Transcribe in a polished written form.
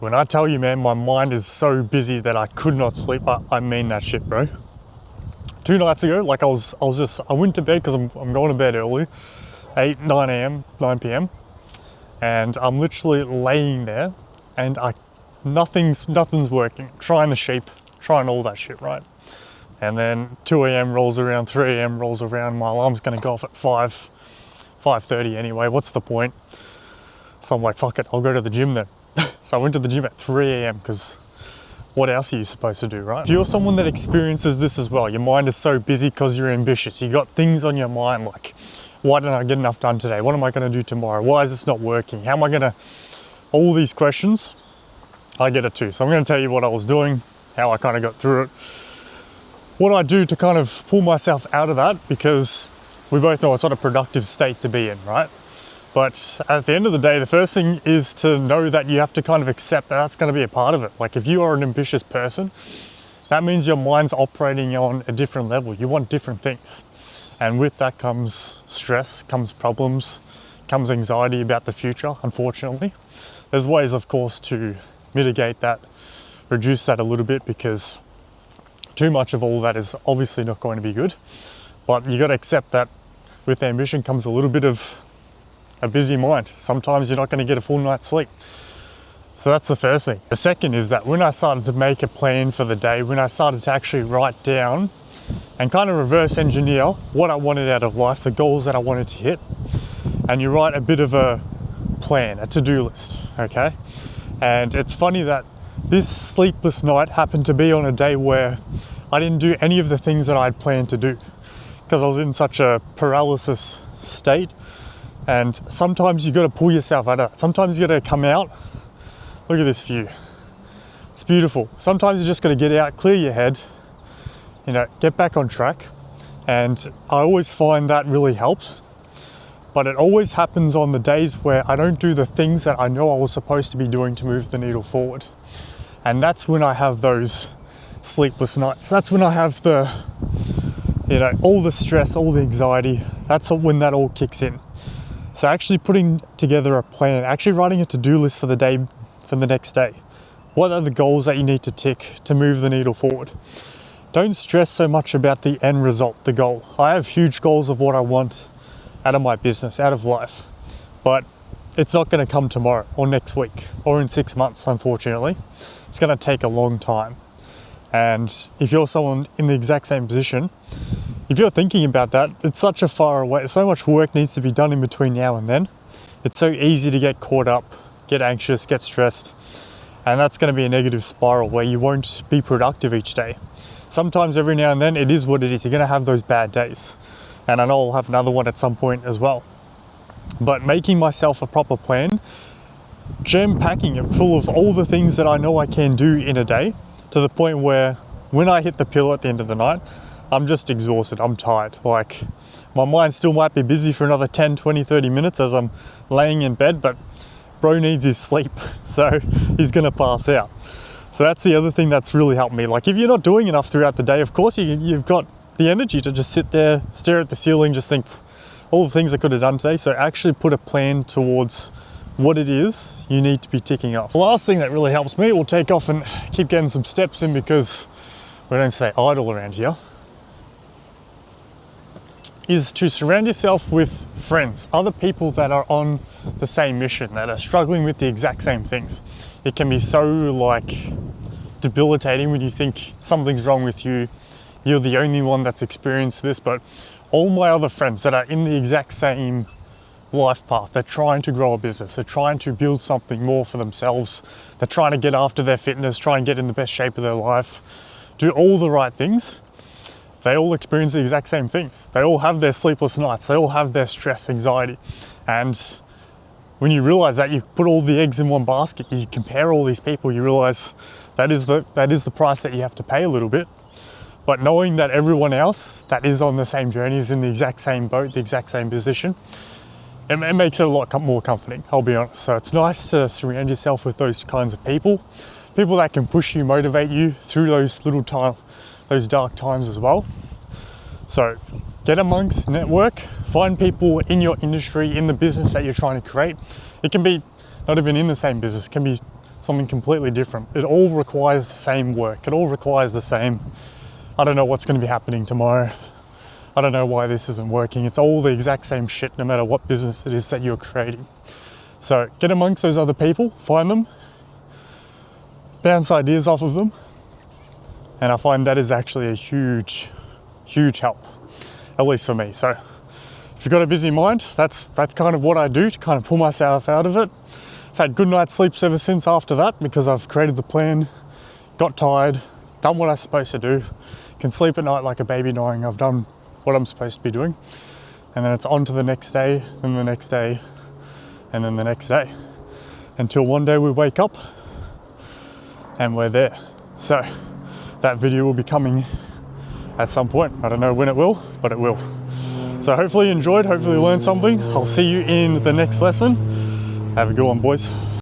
When I tell you, man, my mind is so busy that I could not sleep, I mean that shit, bro. 2 nights ago, like I went to bed because I'm going to bed early, 9 p.m. And I'm literally laying there and nothing's working. Trying the sheep, trying all that shit, right? And then 2 a.m. rolls around, 3 a.m. rolls around, my alarm's gonna go off at 5:30 anyway, what's the point? So I'm like, fuck it, I'll go to the gym then. So I went to the gym at 3 a.m. because what else are you supposed to do, right? If you're someone that experiences this as well, your mind is so busy because you're ambitious. You got things on your mind like, why didn't I get enough done today? What am I gonna do tomorrow? Why is this not working? How am I gonna, all these questions, I get it too. So I'm gonna tell you what I was doing, how I kind of got through it, what I do to kind of pull myself out of that, because we both know it's not a productive state to be in, right? But at the end of the day, the first thing is to know that you have to kind of accept that that's going to be a part of it. Like if you are an ambitious person, that means your mind's operating on a different level. You want different things. And with that comes stress, comes problems, comes anxiety about the future, unfortunately. There's ways, of course, to mitigate that, reduce that a little bit, because too much of all that is obviously not going to be good. But you got to accept that with ambition comes a little bit of a busy mind. Sometimes you're not going to get a full night's sleep. So that's the first thing. The second is that when I started to make a plan for the day, when I started to actually write down and kind of reverse engineer what I wanted out of life, the goals that I wanted to hit, and you write a bit of a plan, a to-do list, okay? And it's funny that this sleepless night happened to be on a day where I didn't do any of the things that I had planned to do because I was in such a paralysis state. And sometimes you got to pull yourself out of that. Sometimes you got to come out. Look at this view. It's beautiful. Sometimes you just got to get out, clear your head, get back on track. And I always find that really helps. But it always happens on the days where I don't do the things that I know I was supposed to be doing to move the needle forward. And that's when I have those sleepless nights. That's when I have the, all the stress, all the anxiety. That's when that all kicks in. So actually putting together a plan, actually writing a to-do list for the day, for the next day. What are the goals that you need to tick to move the needle forward? Don't stress so much about the end result, the goal. I have huge goals of what I want out of my business, out of life, but it's not going to come tomorrow or next week or in 6 months, unfortunately. It's going to take a long time. And if you're someone in the exact same position, if you're thinking about that, it's such a far away, so much work needs to be done in between now and then. It's so easy to get caught up, get anxious, get stressed, and that's going to be a negative spiral where you won't be productive each day. Sometimes every now and then it is what it is. You're going to have those bad days. And I know I'll have another one at some point as well. But making myself a proper plan, jam-packing it full of all the things that I know I can do in a day, to the point where when I hit the pillow at the end of the night, I'm just exhausted, I'm tired. Like, my mind still might be busy for another 10, 20, 30 minutes as I'm laying in bed, but bro needs his sleep, so he's gonna pass out. So that's the other thing that's really helped me. Like, if you're not doing enough throughout the day, of course you've got the energy to just sit there, stare at the ceiling, just think all the things I could have done today. So actually put a plan towards what it is you need to be ticking off. The last thing that really helps me, we'll take off and keep getting some steps in because we don't stay idle around here, is to surround yourself with friends, other people that are on the same mission, that are struggling with the exact same things. It can be so debilitating when you think something's wrong with you, you're the only one that's experienced this, but all my other friends that are in the exact same life path, they're trying to grow a business, they're trying to build something more for themselves, they're trying to get after their fitness, try and get in the best shape of their life, do all the right things. They all experience the exact same things. They all have their sleepless nights. They all have their stress, anxiety. And when you realize that, you put all the eggs in one basket, you compare all these people, you realize that is the price that you have to pay a little bit. But knowing that everyone else that is on the same journey is in the exact same boat, the exact same position, it makes it a lot more comforting, I'll be honest. So it's nice to surround yourself with those kinds of people that can push you, motivate you through those those dark times as well. So get amongst, network, find people in your industry, in the business that you're trying to create. It can be not even in the same business, it can be something completely different. It all requires the same work. It all requires the same, I don't know what's going to be happening tomorrow. I don't know why this isn't working. It's all the exact same shit no matter what business it is that you're creating. So get amongst those other people, find them, bounce ideas off of them. And I find that is actually a huge, huge help, at least for me. So if you've got a busy mind, that's kind of what I do to kind of pull myself out of it. I've had good night's sleeps ever since after that because I've created the plan, got tired, done what I was supposed to do, can sleep at night like a baby knowing I've done what I'm supposed to be doing. And then it's on to the next day, then the next day, and then the next day. Until one day we wake up and we're there. So that video will be coming at some point. I don't know when it will, but it will. So hopefully you enjoyed, hopefully you learned something. I'll see you in the next lesson. Have a good one, boys.